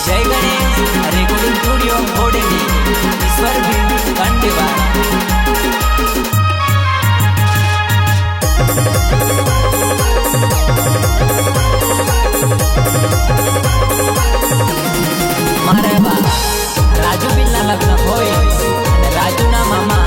जय Ganesh recording studio Bodeli ईश्वर भी कंडीवा मारे बाबा राजू बिल्ला लग्न होय અને રાજુના મામા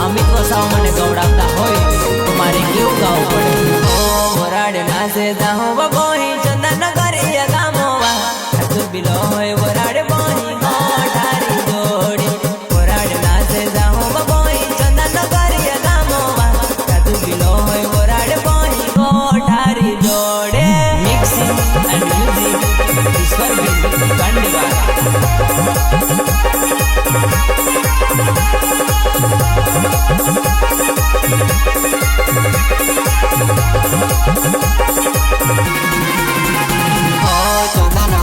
અમિત વસાવ મને ગૌડાવતા હોય તો મારે કેવું ગાવું પડે ઓ વરાડ નાસે જાહો બગોહી ચંદન કરીએ ગામોવા રાજુ બિલો હોય વરાડ બોહી ગોઠારી જોડી વરાડ નાસે જાહો બગોહી ચંદન કરીએ ગામોવા રાજુ બિલો હોય વરાડ બોહી ગોઠારી જોડે મિક્સિંગ એન્ડ મ્યુઝિક ઈશ્વર બિલ કંડીવાલા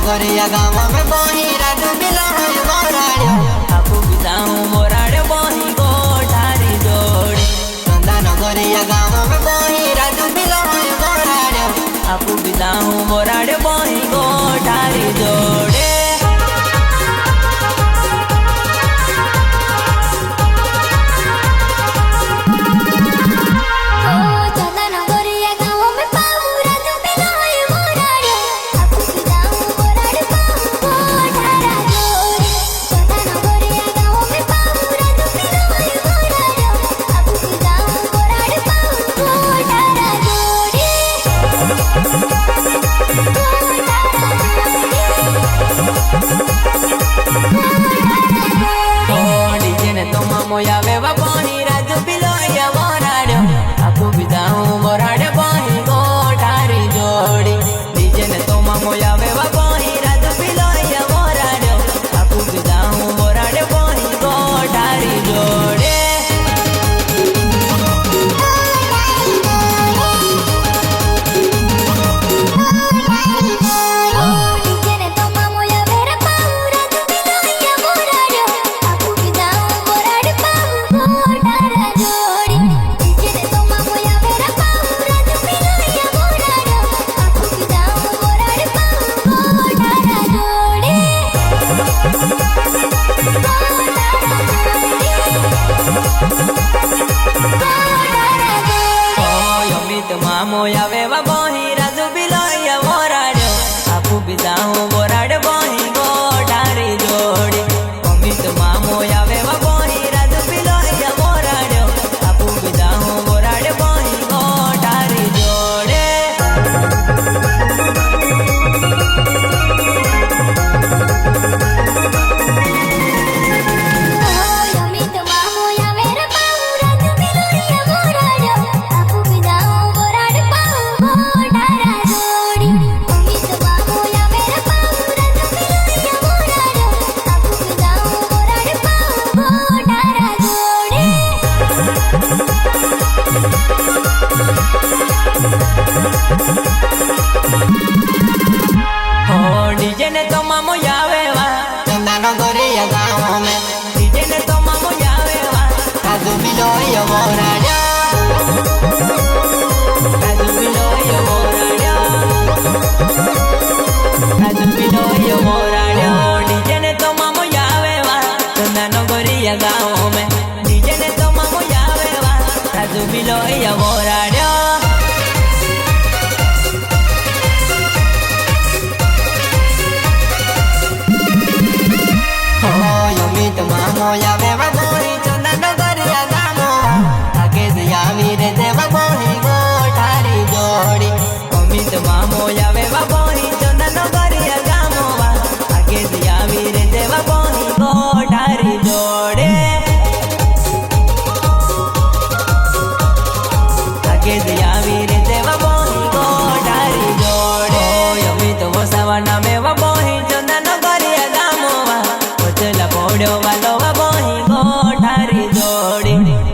गोरिया गाँव में बोही राजू बिलो है मोराड़ो आपू बिताऊं मोराड़े बोही गोठारी जोड़ी चंदन गोरिया गाँव में बोही राजू बिलो है मोराड़ो आपू बिताऊं मोराड़े बोही गोठारी जोड़े मोयावे बाबोही राजू बिलो या मोराड़ो आपू बिताऊं मोराड़े बोही गोठारी जोड़ी डीजे ने तो मोयावे बाबोही राजू बिलो या मोराड़ो आपू बिताऊं मोराड़े बोही गोठारी जोड़े मोयावे बाबोही राजू बिलो या मोराड़ो आपू बिताऊं मोराड़े बोही गोठारी जोड़ी अमित मोयावे बाबोही राजू बिलो या मोराड़ो आपू बिताऊं मोराड़े बोही गोठारी जोड़े डीजे ने तो मामो यावे वा चंदन गोरिया गाँव में डीजे ने तो मामो यावे वा राजू बिलो या मोराड़ो राजू बिलो या मोराड़ो राजू बिलो या मोराड़ो डीजे ने तो मामो यावे वा चंदन गोरिया गाँव में डीजे ने तो मामो यावे वा राजू बिलो या मोराड़ो मोयावे बाबोही चंदन गोरिया गाँव आगे दयावी रे दे बाबोही गोठारी जोड़ी अमित मोयावे बाबोही चंदन गोरिया गाँव आगे दयावी रे दे बाबोही गोठारी जोड़े आगे दयावी रे दे बाबोही गोठारी जोड़े अमित वसावा नामे बाबोही चंदन गोरिया गाँव वचला पोड़ो वालो बाबोही गोठारी जोड़ी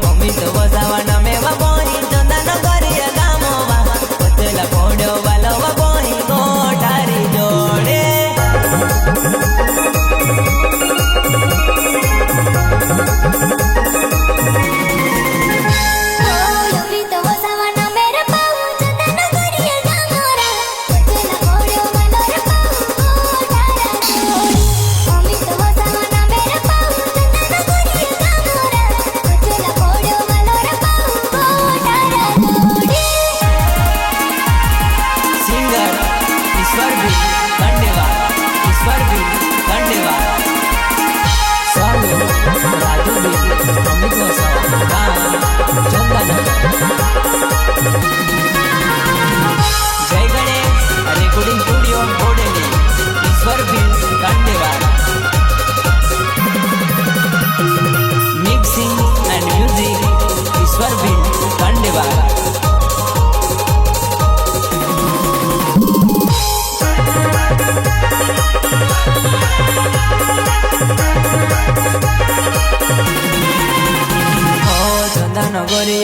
अमित वसावा नामे बाबोही चंदन गोरिया गाँव वचला पोड़ो वालो बाबोही गोठारी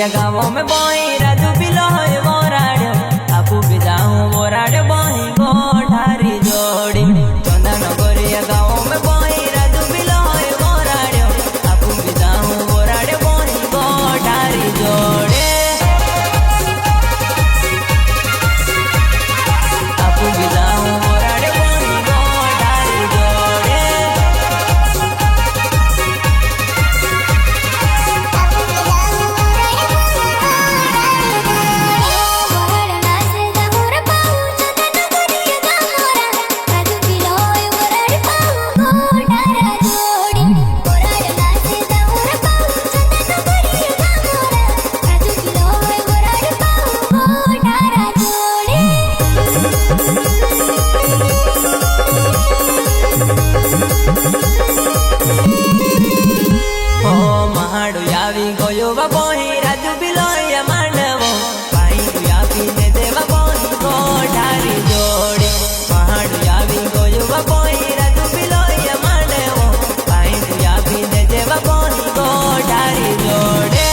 गोरिया गाँवों में बोही राजू बिलो है बोराड़ो आपू भी जाऊं बोराड़ो बोही गोठारी जोड़ी चंदन गोरिया गाँवों में बोही राजू बिलो है बोराड़ो आपू भी जाऊं बोराड़ो बोही गोठारी जोड़े आपू भी जाऊं बोराड़ो बोही गोठारी जोड़े बोही राजू बिलोया मांडवो पाई दुयावी ने देवा बोही गोठारी जोड़ी पहाड़ू यावी गोयुवा बोही राजू बिलोया मांडवो पाई दुयावी ने देवा बोही गोठारी जोड़े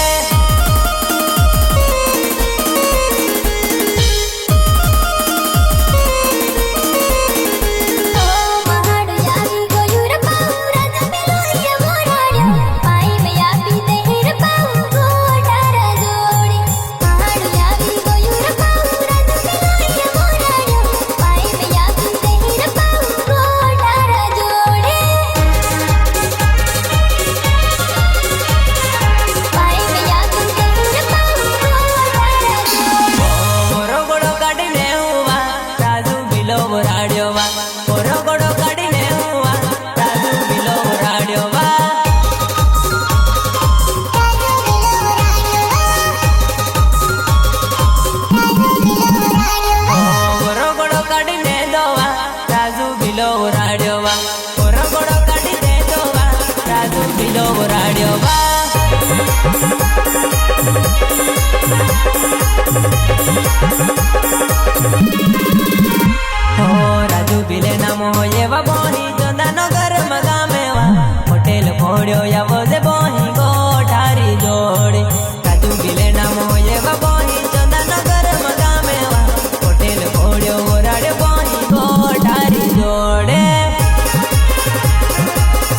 राजू बिले नाम हो ये वा बोही चंदनगर मगामे वा होटल फोड़ो या वो जे बोही गोठारी जोड़ी राजू बिले नाम हो ये वा बोही चंदनगर मगामे वा होटल फोड़ो गोराड़े बोही गोठारी जोड़े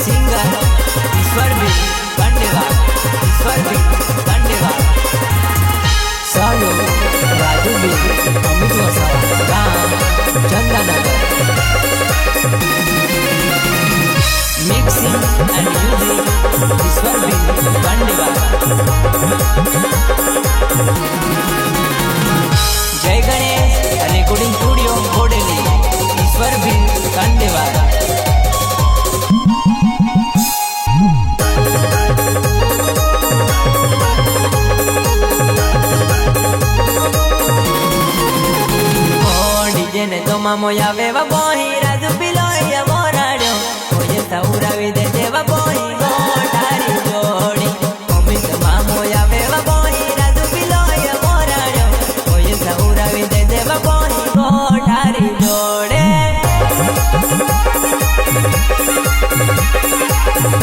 सिंगर ईश्वर भी कंडेवा सालो राजू भी अमित वसा गाम चंदनगर मिक्सिंग एंड म्यूजिक ईश्वर भी कंडेवा जय गणेश रिकॉर्डिंग स्टूडियो बोडेली ईश्वर भी कंडेवा ने तो मामो यावे वा बोही राजू बिलोया बोराड़ो ओये सौरावी दे देवा बोही गोठारी जोड़ी अमित मामो यावे वा बोही राजू बिलोया बोराड़ो ओये सौरावी दे देवा बोही गोठारी जोड़े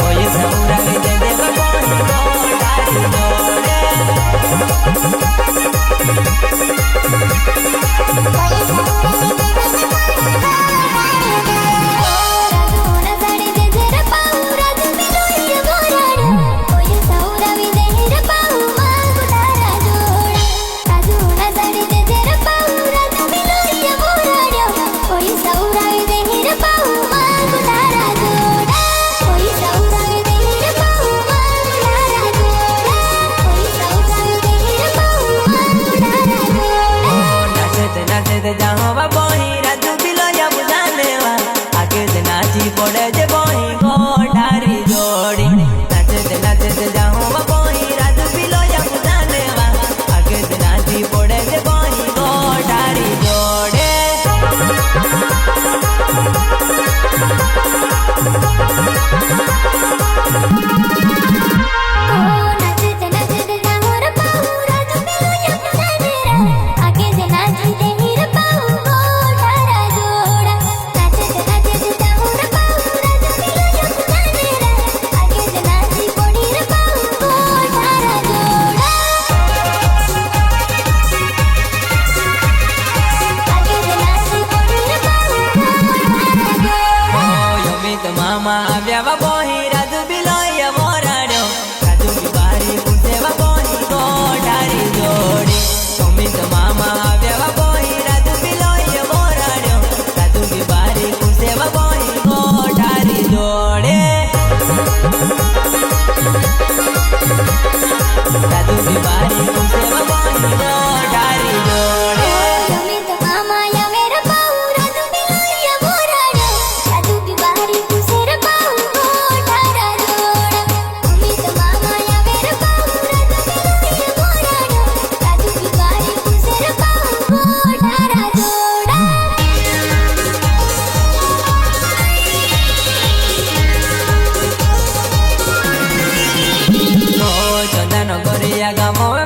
ओये सौरावी दे देवा बोही गोठारी जोड़े ગોરિયા ગામો